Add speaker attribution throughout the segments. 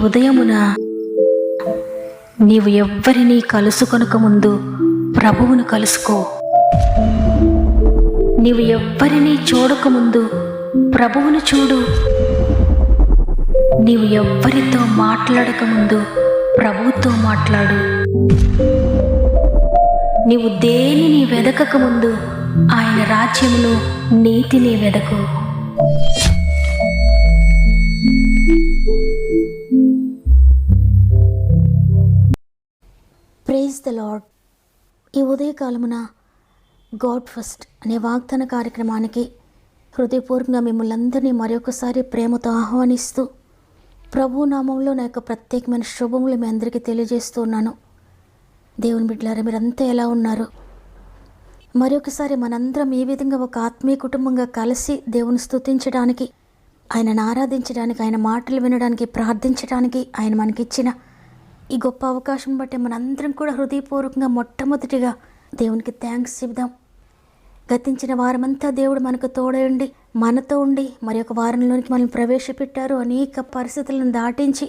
Speaker 1: ఉదయమున నీవు ఎవ్వరినీ కలుసుకొనక ముందు ప్రభువును కలుసుకో. నీవు ఎవ్వరినీ చూడకముందు ప్రభువును చూడు. నీవు ఎవ్వరితో మాట్లాడకముందు ప్రభువుతో మాట్లాడు. నీవు దేనిని వెదకకముందు ఆయన రాజ్యమును నీతిని వెదకు. Praise the lord. ఈ ఉదయకాలమున గాడ్ ఫస్ట్ అనే వాగ్దాన కార్యక్రమానికి హృదయపూర్వకంగా మిమ్మల్ని అందరినీ మరొకసారి ప్రేమతో ఆహ్వానిస్తూ ప్రభు నామంలో నా యొక్క ప్రత్యేకమైన శుభములు మీ అందరికీ తెలియజేస్తూ ఉన్నాను. దేవుని బిడ్డలారా, మీరంతా ఎలా ఉన్నారు? మరొకసారి మనందరం ఈ విధంగా ఒక ఆత్మీయ కుటుంబంగా కలిసి దేవుని స్తుతించడానికి, ఆయనను ఆరాధించడానికి, ఆయన మాటలు వినడానికి, ప్రార్థించడానికి ఆయన మనకిచ్చిన ఈ గొప్ప అవకాశం బట్టి మనందరం కూడా హృదయపూర్వకంగా మొట్టమొదటిగా దేవునికి థ్యాంక్స్ చెబుదాం. గతించిన వారమంతా దేవుడు మనకు తోడయుండి మనతో ఉండి మరి ఒక వారంలోనికి మనల్ని ప్రవేశపెట్టారు. అనేక పరిస్థితులను దాటించి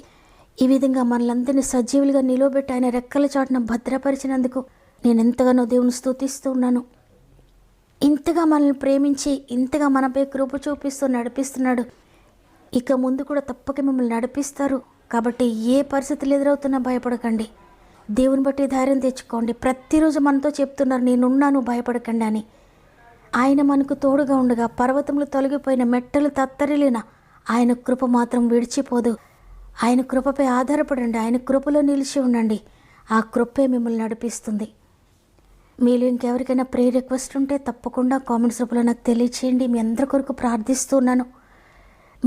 Speaker 1: ఈ విధంగా మనలందరినీ సజీవులుగా నిలవబెట్టి ఆయన రెక్కల చాటున భద్రపరిచినందుకు నేను ఎంతగానో దేవుని స్తుతిస్తూ ఉన్నాను. ఇంతగా మనల్ని ప్రేమించి ఇంతగా మనపై కృప చూపిస్తూ నడిపిస్తున్నాడు. ఇక ముందు కూడా తప్పక మిమ్మల్ని నడిపిస్తారు. కాబట్టి ఏ పరిస్థితులు ఎదురవుతున్నా భయపడకండి. దేవుని బట్టి ధైర్యం తెచ్చుకోండి. ప్రతిరోజు మనతో చెప్తున్నారు, నేనున్నాను, భయపడకండి అని. ఆయన మనకు తోడుగా ఉండగా పర్వతములు తొలగిపోయిన, మెట్టలు తత్తరిలిన ఆయన కృప మాత్రం విడిచిపోదు. ఆయన కృపపై ఆధారపడండి. ఆయన కృపలో నిలిచి ఉండండి. ఆ కృపే మిమ్మల్ని నడిపిస్తుంది. మీరు ఇంకెవరికైనా ప్రేయర్ రిక్వెస్ట్ ఉంటే తప్పకుండా కామెంట్స్ రూపంలో నాకు తెలియచేయండి. మీ అందరి కొరకు ప్రార్థిస్తున్నాను.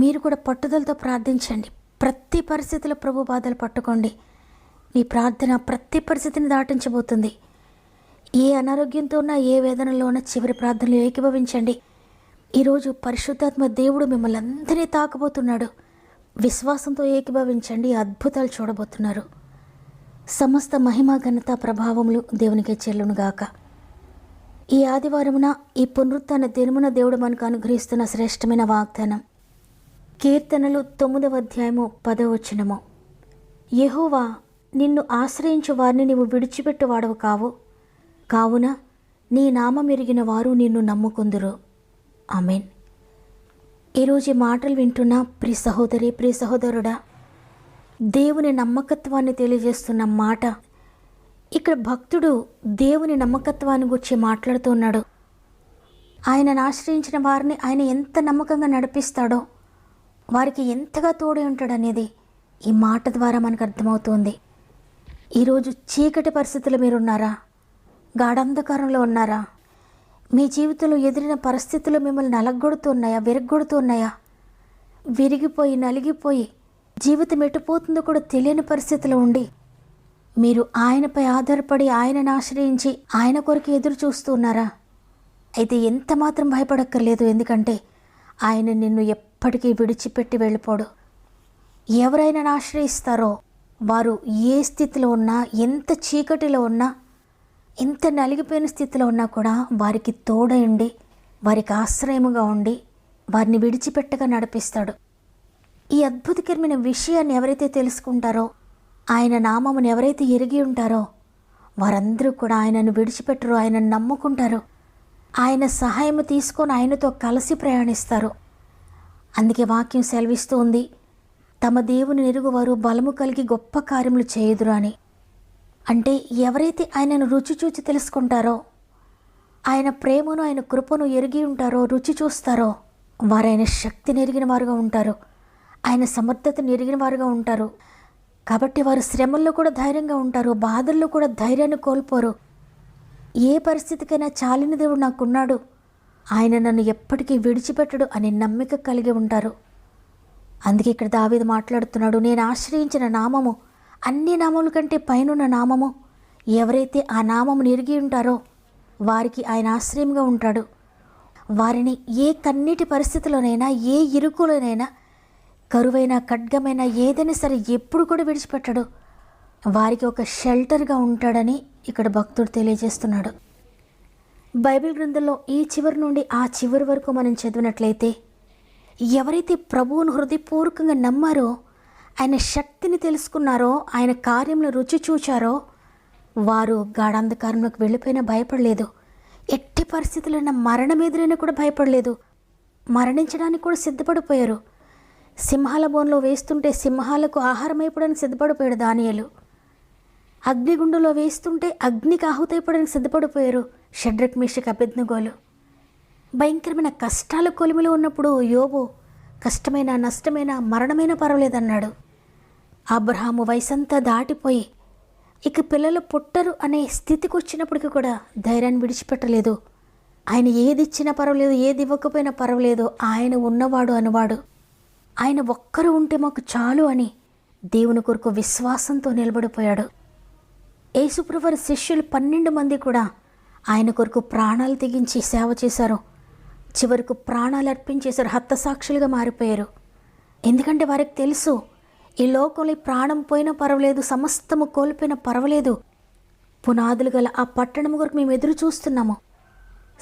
Speaker 1: మీరు కూడా పట్టుదలతో ప్రార్థించండి. ప్రతి పరిస్థితిలో ప్రభు బాధలు పట్టుకోండి. మీ ప్రార్థన ప్రతి పరిస్థితిని దాటించబోతుంది. ఏ అనారోగ్యంతో ఉన్నా, ఏ వేదనలో ఉన్నా చివరి ప్రార్థనలు ఏకీభవించండి. ఈరోజు పరిశుద్ధాత్మ దేవుడు మిమ్మల్ని అందరినీ తాకబోతున్నాడు. విశ్వాసంతో ఏకీభవించండి. అద్భుతాలు చూడబోతున్నారు. సమస్త మహిమ, ఘనత, ప్రభావములు దేవునికే చెల్లునుగాక. ఈ ఆదివారమున, ఈ పునరుత్థాన దినమున దేవుడు మనకు అనుగ్రహిస్తున్న శ్రేష్టమైన వాగ్దానం కీర్తనలు 9వ అధ్యాయము 10వ వచనము. యెహోవా, నిన్ను ఆశ్రయించు వారిని నీవు విడిచిపెట్టువాడవు కావు. కావున నీ నామమెరిగిన వారు నిన్ను నమ్ముకుందురు. ఆమేన్. ఈరోజు ఈ మాటలు వింటున్న ప్రియ సహోదరి, ప్రియ సహోదరుడా, దేవుని నమ్మకత్వాన్ని తెలియజేస్తున్న మాట. ఇక్కడ భక్తుడు దేవుని నమ్మకత్వాన్ని గురించి మాట్లాడుతున్నాడు. ఆయనను ఆశ్రయించిన వారిని ఆయన ఎంత నమ్మకంగా నడిపిస్తాడో, వారికి ఎంతగా తోడై ఉంటాడనేది ఈ మాట ద్వారా మనకు అర్థమవుతుంది. ఈరోజు చీకటి పరిస్థితులు మీరున్నారా? గాఢంధకారంలో ఉన్నారా? మీ జీవితంలో ఎదిరిన పరిస్థితులు మిమ్మల్ని నలగొడుతున్నాయా, విరగొడుతున్నాయా? విరిగిపోయి నలిగిపోయి జీవితం ఎటుపోతుందో కూడా తెలియని పరిస్థితిలో ఉండి మీరు ఆయనపై ఆధారపడి ఆయనను ఆశ్రయించి ఆయన కొరకు ఎదురు చూస్తున్నారా? అయితే ఎంత మాత్రం భయపడక్కర్లేదు. ఎందుకంటే ఆయన నిన్ను ఎప్పటికీ విడిచిపెట్టి వెళ్ళిపోడు. ఎవరైనా ఆశ్రయిస్తారో వారు ఏ స్థితిలో ఉన్నా, ఎంత చీకటిలో ఉన్నా, ఎంత నలిగిపోయిన స్థితిలో ఉన్నా కూడా వారికి తోడయండి, వారికి ఆశ్రయముగా ఉండి వారిని విడిచిపెట్టగా నడిపిస్తాడు. ఈ అద్భుతకరమైన విషయాన్ని ఎవరైతే తెలుసుకుంటారో, ఆయన నామమును ఎవరైతే ఎరిగి ఉంటారో వారందరూ కూడా ఆయనను విడిచిపెట్టరు, ఆయనను నమ్ముకుంటారు. ఆయన సహాయము తీసుకొని ఆయనతో కలిసి ప్రయాణిస్తారు. అందుకే వాక్యం సెలవిస్తూ ఉంది, తమ దేవుని ఎరుగువారు బలము కలిగి గొప్ప కార్యములు చేయుదురు అని. అంటే ఎవరైతే ఆయనను రుచి చూచి తెలుసుకుంటారో, ఆయన ప్రేమను, ఆయన కృపను ఎరిగి ఉంటారో, రుచి చూస్తారో, వారు ఆయన శక్తిని ఎరిగిన వారుగా ఉంటారు, ఆయన సమర్థతను ఎరిగిన వారుగా ఉంటారు. కాబట్టి వారు శ్రమల్లో కూడా ధైర్యంగా ఉంటారు, బాధల్లో కూడా ధైర్యాన్ని కోల్పోరు. ఏ పరిస్థితికైనా చాలిన దేవుడు నాకున్నాడు, ఆయన నన్ను ఎప్పటికీ విడిచిపెట్టడు అనే నమ్మిక కలిగి ఉంటారు. అందుకే ఇక్కడ దావీదు మాట్లాడుతున్నాడు, నేను ఆశ్రయించిన నామము అన్ని నామముల కంటే పైనున్న నామము. ఎవరైతే ఆ నామమును ఎరిగి ఉంటారో వారికి ఆయన ఆశ్రయంగా ఉంటాడు. వారిని ఏ కన్నీటి పరిస్థితిలోనైనా, ఏ ఇరుకులోనైనా, కరువైన ఖడ్గమైన ఏదైనా సరే ఎప్పుడు కూడా విడిచిపెట్టడు. వారికి ఒక షెల్టర్గా ఉంటాడని ఇక్కడ భక్తుడు తెలియజేస్తున్నాడు. బైబిల్ గ్రంథంలో ఈ చివరి నుండి ఆ చివరి వరకు మనం చదివినట్లయితే ఎవరైతే ప్రభువును హృదయపూర్వకంగా నమ్మారో ఆయన శక్తిని తెలుసుకున్నారో, ఆయన కార్యంలో రుచి చూచారో, వారు గాఢాంధకారంలోకి వెళ్ళిపోయినా భయపడలేదు. ఎట్టి పరిస్థితులైనా మరణం ఎదురైనా కూడా భయపడలేదు. మరణించడానికి కూడా సిద్ధపడిపోయారు. సింహాల బోన్లో వేస్తుంటే సింహాలకు ఆహారం అయిపోవడానికి సిద్ధపడిపోయాడు దానియేలు. అగ్నిగుండంలో వేస్తుంటే అగ్నికి ఆహుతైపోవడానికి సిద్ధపడిపోయారు షడ్రక్, మేషక్, అబేద్నెగోలు. భయంకరమైన కష్టాల కొలిమిలో ఉన్నప్పుడు యోబు కష్టమైన, నష్టమైన, మరణమైన పర్వాలేదన్నాడు. అబ్రహాము వయసంతా దాటిపోయి ఇక పిల్లలు పుట్టరు అనే స్థితికి వచ్చినప్పటికీ కూడా ధైర్యాన్ని విడిచిపెట్టలేదు. ఆయన ఏది ఇచ్చినా పర్వాలేదు, ఏది ఇవ్వకపోయినా పర్వాలేదు, ఆయన ఉన్నవాడు అనువాడు. ఆయన ఒక్కరు ఉంటే మాకు చాలు అని దేవుని కొరకు విశ్వాసంతో నిలబడిపోయాడు. యేసుప్రభు శిష్యులు 12 మంది కూడా ఆయన కొరకు ప్రాణాలు తెగించి సేవ చేశారు. చివరకు ప్రాణాలు అర్పించేశారు, హతసాక్షులుగా మారిపోయారు. ఎందుకంటే వారికి తెలుసు, ఈ లోకంలో ప్రాణం పోయినా పర్వాలేదు, సమస్తము కోల్పోయినా పర్వాలేదు, పునాదులు గల ఆ పట్టణం కొరకు మేము ఎదురు చూస్తున్నాము,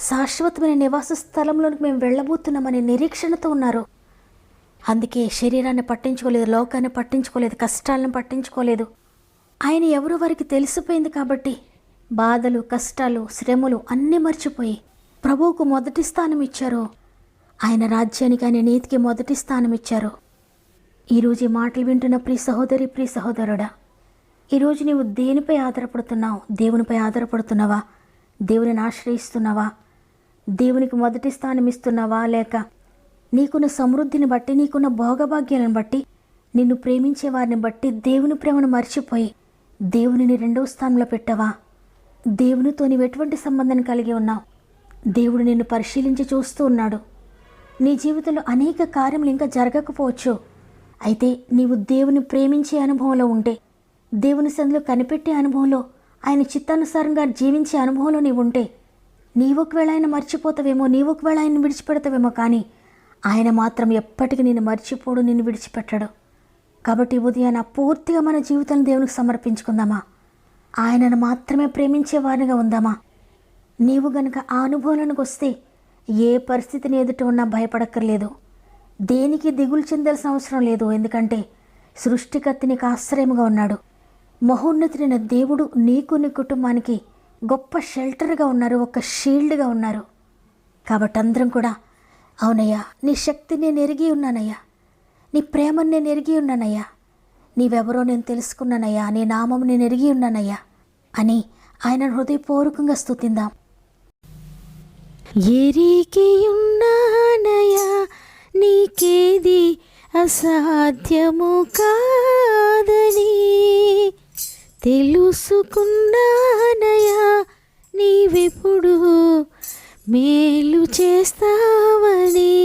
Speaker 1: శాశ్వతమైన నివాస స్థలంలోనికి మేము వెళ్ళబోతున్నామనే నిరీక్షణతో ఉన్నారు. అందుకే శరీరాన్ని పట్టించుకోలేదు, లోకాన్ని పట్టించుకోలేదు, కష్టాలను పట్టించుకోలేదు. ఆయన ఎవరో వారికి తెలిసిపోయింది కాబట్టి బాధలు, కష్టాలు, శ్రమలు అన్నీ మర్చిపోయి ప్రభువుకు మొదటి స్థానం ఇచ్చారు. ఆయన రాజ్యానికి, ఆయన నీతికి మొదటి స్థానం ఇచ్చారు. ఈరోజు ఈ మాటలు వింటున్న ప్రియ సహోదరి, ప్రియ సహోదరుడా, ఈరోజు నీవు దేనిపై ఆధారపడుతున్నావు? దేవునిపై ఆధారపడుతున్నావా? దేవునిని ఆశ్రయిస్తున్నావా? దేవునికి మొదటి స్థానం ఇస్తున్నావా? లేక నీకున్న సమృద్ధిని బట్టి, నీకున్న భోగభాగ్యాలను బట్టి, నిన్ను ప్రేమించే వారిని బట్టి దేవుని ప్రేమను మర్చిపోయి దేవునిని 2వ స్థానంలో పెట్టావా? దేవునితో నీవు ఎటువంటి సంబంధాన్ని కలిగి ఉన్నావు? దేవుడు నిన్ను పరిశీలించి చూస్తూ ఉన్నాడు. నీ జీవితంలో అనేక కార్యములు ఇంకా జరగకపోవచ్చు. అయితే నీవు దేవుని ప్రేమించే అనుభవంలో ఉంటే, దేవుని సన్నిధిలో కనిపెట్టే అనుభవంలో, ఆయన చిత్తానుసారంగా జీవించే అనుభవంలో నీవు ఉంటే, నీవు ఒకవేళ ఆయన మర్చిపోతావేమో, నీవు ఒకవేళ ఆయన విడిచిపెడతావేమో, కానీ ఆయన మాత్రం ఎప్పటికీ నిన్ను మర్చిపోడు, నిన్ను విడిచిపెట్టడు. కాబట్టి ఉదయాన పూర్తిగా మన జీవితాన్ని దేవునికి సమర్పించుకుందామా? ఆయనను మాత్రమే ప్రేమించే వారిగా ఉందామా? నీవు గనుక ఆ అనుభవంలోనికి వస్తే ఏ పరిస్థితిని ఎదుట ఉన్నా భయపడక్కర్లేదు, దేనికి దిగులు చెందాల్సిన అవసరం లేదు. ఎందుకంటే సృష్టికర్త నీకు ఆశ్రయముగా ఉన్నాడు. మహోన్నతుడైన దేవుడు నీకు, నీ కుటుంబానికి గొప్ప షెల్టర్గా ఉన్నారు, ఒక షీల్డ్గా ఉన్నారు. కాబట్టి అందరం కూడా, అవునయ్యా, నీ శక్తిని నేను ఎరిగి ఉన్నానయ్యా, నీ ప్రేమను నేను ఎరిగి ఉన్నానయ్యా, నీవెవరో నేను తెలుసుకున్నానయ్యా, నీ నామం నేను ఎరిగి ఉన్నానయ్యా అని ఆయన హృదయపూర్వకంగా స్తుతిందాం.
Speaker 2: ఎరిగి ఉన్నానయ్యా, నీకేది అసాధ్యము కాదని తెలుసుకున్నానయ్యా, నీవెప్పుడు మేలు చేస్తావని.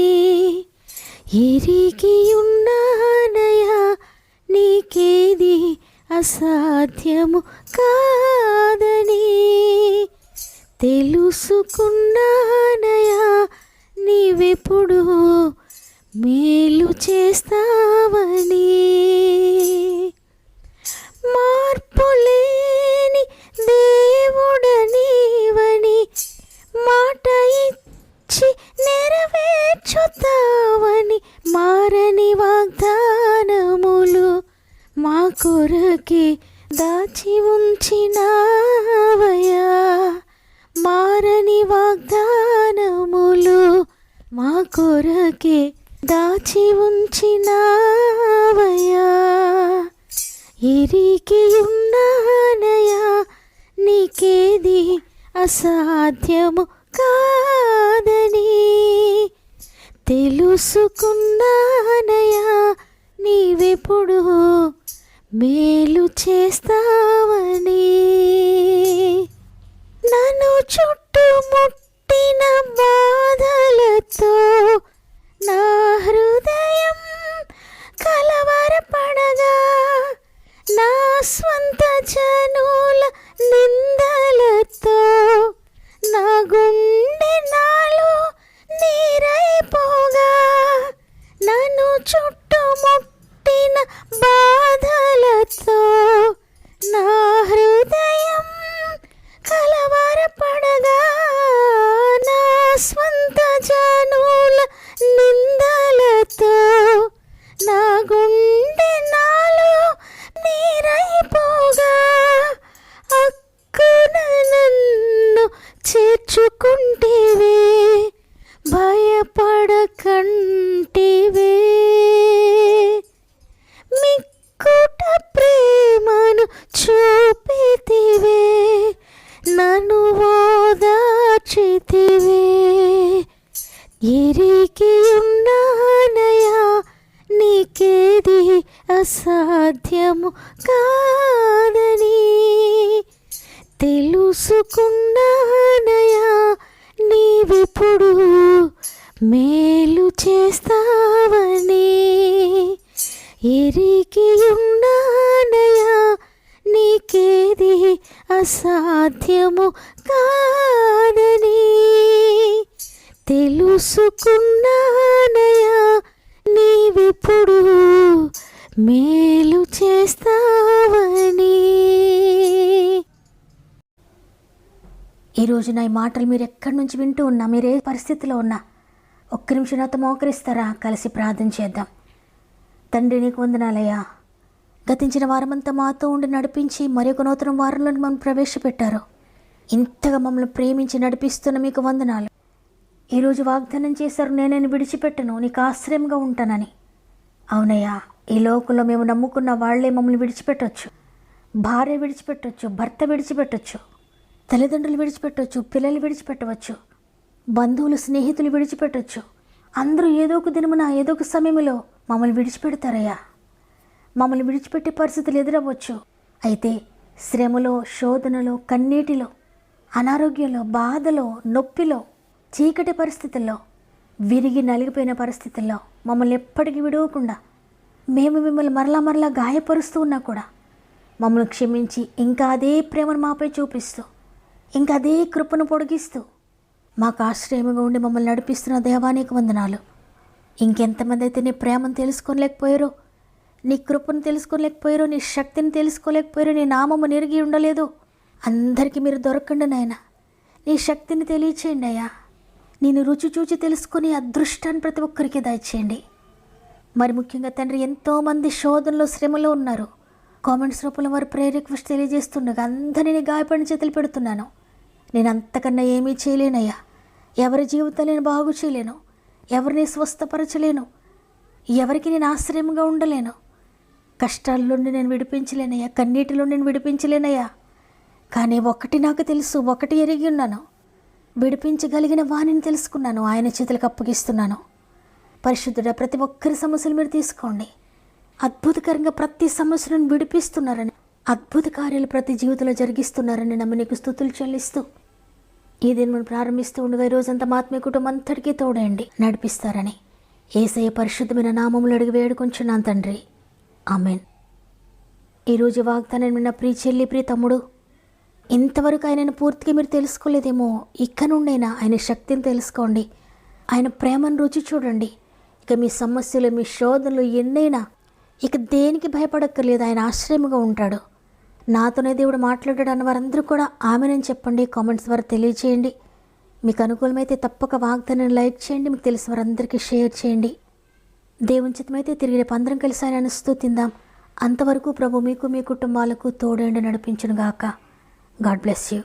Speaker 2: ఎరిగి ఉన్నానయ్యా, నీకేది అసాధ్యము కాదని తెలుసుకున్నానయ్యా, నీవెప్పుడు మేలు చేస్తావని. మార్పులేని దేవుడనీవని మాట ఇచ్చి నెరవేర్చుతావని, మారని వాగ్దానములు మా కొరకే దాచి ఉంచినావయ్యా. మారని వాగ్దానములు మా కొరకే దాచి ఉంచినావయ్యా. ఎరిగి ఉన్నానయ్యా, నీకేది అసాధ్యము కాదని తెలుసుకున్నానయ్యా, నీవెప్పుడు మేలు చేస్తావని. నన్ను చుట్టుముట్టిన బాధలతో నా హృదయం కలవరపడగా, నా స్వంత జనుల నిందలతో నా గుండె నాలో నీరైపోగా, నన్ను చుట్టుముట్టిన బాధలతో నా హృదయం కలవరపడగా, నా స్వంత జనుల కాదని తెలుసుకున్నానయా, నీవిప్పుడు మేలు చేస్తావని ఎరిగి ఉన్నానయా, నీకేది అసాధ్యము కాదని తెలుసుకున్నానయా, నీవిప్పుడు మేలు చేస్తావని.
Speaker 1: ఈరోజు నా ఈ మాటలు మీరు ఎక్కడి నుంచి వింటూ ఉన్నా, మీరు ఏ పరిస్థితిలో ఉన్నా, ఒక్క నిమిషం నాతో మోకరిస్తారా? కలిసి ప్రార్థన చేద్దాం. తండ్రి, నీకు వందనాలయ్యా. గతించిన వారమంతా మాతో ఉండి నడిపించి మరొక నూతన వారంలో మమ్మల్ని ప్రవేశపెట్టారు. ఇంతగా మమ్మల్ని ప్రేమించి నడిపిస్తున్న మీకు వందనాలు. ఈరోజు వాగ్దానం చేశారు, నేను విడిచిపెట్టను, నీకు ఆశ్రయంగా ఉంటానని. అవునయ్యా, ఈ లోకంలో మేము నమ్ముకున్న వాళ్లే మమ్మల్ని విడిచిపెట్టవచ్చు. భార్య విడిచిపెట్టవచ్చు, భర్త విడిచిపెట్టవచ్చు, తల్లిదండ్రులు విడిచిపెట్టవచ్చు, పిల్లలు విడిచిపెట్టవచ్చు, బంధువులు స్నేహితులు విడిచిపెట్టవచ్చు. అందరూ ఏదో ఒక దినమున ఏదో ఒక సమయంలో మమ్మల్ని విడిచిపెడతారయ్యా. మమ్మల్ని విడిచిపెట్టే పరిస్థితులు ఎదురవ్వచ్చు. అయితే శ్రమలో, శోధనలో, కన్నీటిలో, అనారోగ్యంలో, బాధలో, నొప్పిలో, చీకటి పరిస్థితుల్లో, విరిగి నలిగిపోయిన పరిస్థితుల్లో మమ్మల్ని ఎప్పటికీ విడవకుండా, మేము మిమ్మల్ని మరలా గాయపరుస్తూ ఉన్నా కూడా మమ్మల్ని క్షమించి ఇంకా అదే ప్రేమను మాపై చూపిస్తూ, ఇంకా అదే కృపను పొడిగిస్తూ మాకు ఆశ్రయముగా ఉండి మమ్మల్ని నడిపిస్తున్న దేవానికి వందనాలు. ఇంకెంతమంది అయితే నీ ప్రేమను తెలుసుకోలేకపోయారో, నీ కృపను తెలుసుకోలేకపోయారో, నీ శక్తిని తెలుసుకోలేకపోయారో, నీ నామము నెరిగి ఉండలేదు, అందరికీ మీరు దొరకండి నాయన. నీ శక్తిని తెలియచేయండి అయ్యా. నేను రుచి చూచి తెలుసుకుని అదృష్టాన్ని ప్రతి ఒక్కరికి దయచేయండి. మరి ముఖ్యంగా తండ్రి, ఎంతోమంది శోధనలో, శ్రమలో ఉన్నారు. కామెంట్స్ రూపంలో వారు ప్రేయర్ రిక్వెస్ట్ తెలియజేస్తుండగా అందరినీ గాయపడిన చేతులు పెడుతున్నాను. నేను అంతకన్నా ఏమీ చేయలేనయ్యా. ఎవరి జీవితాన్ని నేను బాగు చేయలేను, ఎవరిని స్వస్థపరచలేను, ఎవరికి నేను ఆశ్రయంగా ఉండలేను. కష్టాల నుండి నేను విడిపించలేనయ్యా, కన్నీటిలో నేను విడిపించలేనయ్యా. కానీ ఒకటి నాకు తెలుసు, ఒకటి ఎరిగి ఉన్నాను, విడిపించగలిగిన వాణిని తెలుసుకున్నాను. ఆయన చేతులకు అప్పగిస్తున్నాను. పరిశుద్ధుడా, ప్రతి ఒక్కరి సమస్యలు మీరు తీసుకోండి. అద్భుతకరంగా ప్రతి సమస్యను విడిపిస్తున్నారని, అద్భుత కార్యాలు ప్రతి జీవితంలో జరిగిస్తున్నారని నమ్మి నీకు స్తుతులు చెల్లిస్తూ ఈ దినమును ప్రారంభిస్తూ ఉండగా ఈ రోజంతా మా ఆత్మీయ కుటుంబం అంతటికీ తోడండి, నడిపిస్తారని యేసయ్య పరిశుద్ధమైన నామములు అడిగి వేడుకొంచున్నాను తండ్రి, ఆమెన్. ఈరోజు వాగ్దానం విన్న ప్రియ చెల్లి, ప్రియ తమ్ముడు, ఇంతవరకు ఆయనను పూర్తిగా మీరు తెలుసుకోలేదేమో. ఇక నుండైనా ఆయన శక్తిని తెలుసుకోండి, ఆయన ప్రేమను రుచి చూడండి. ఇక మీ సమస్యలు, మీ శోధనలు ఎన్నైనా ఇక దేనికి భయపడక్కర్లేదు. ఆయన ఆశ్రయముగా ఉంటాడు. నాతోనే దేవుడు మాట్లాడాడు అన్న వారందరూ కూడా ఆమెనని చెప్పండి. కామెంట్స్ ద్వారా తెలియచేయండి. మీకు అనుకూలమైతే తప్పక వాగ్దానాన్ని లైక్ చేయండి. మీకు తెలిసిన వారందరికీ షేర్ చేయండి. దేవుని చిత్తమైతే తిరిగి రేపు అందరం కలిసి ఆయన స్తుతిందాం. అంతవరకు ప్రభు మీకు, మీ కుటుంబాలకు తోడేండి నడిపించును గాక. God bless you.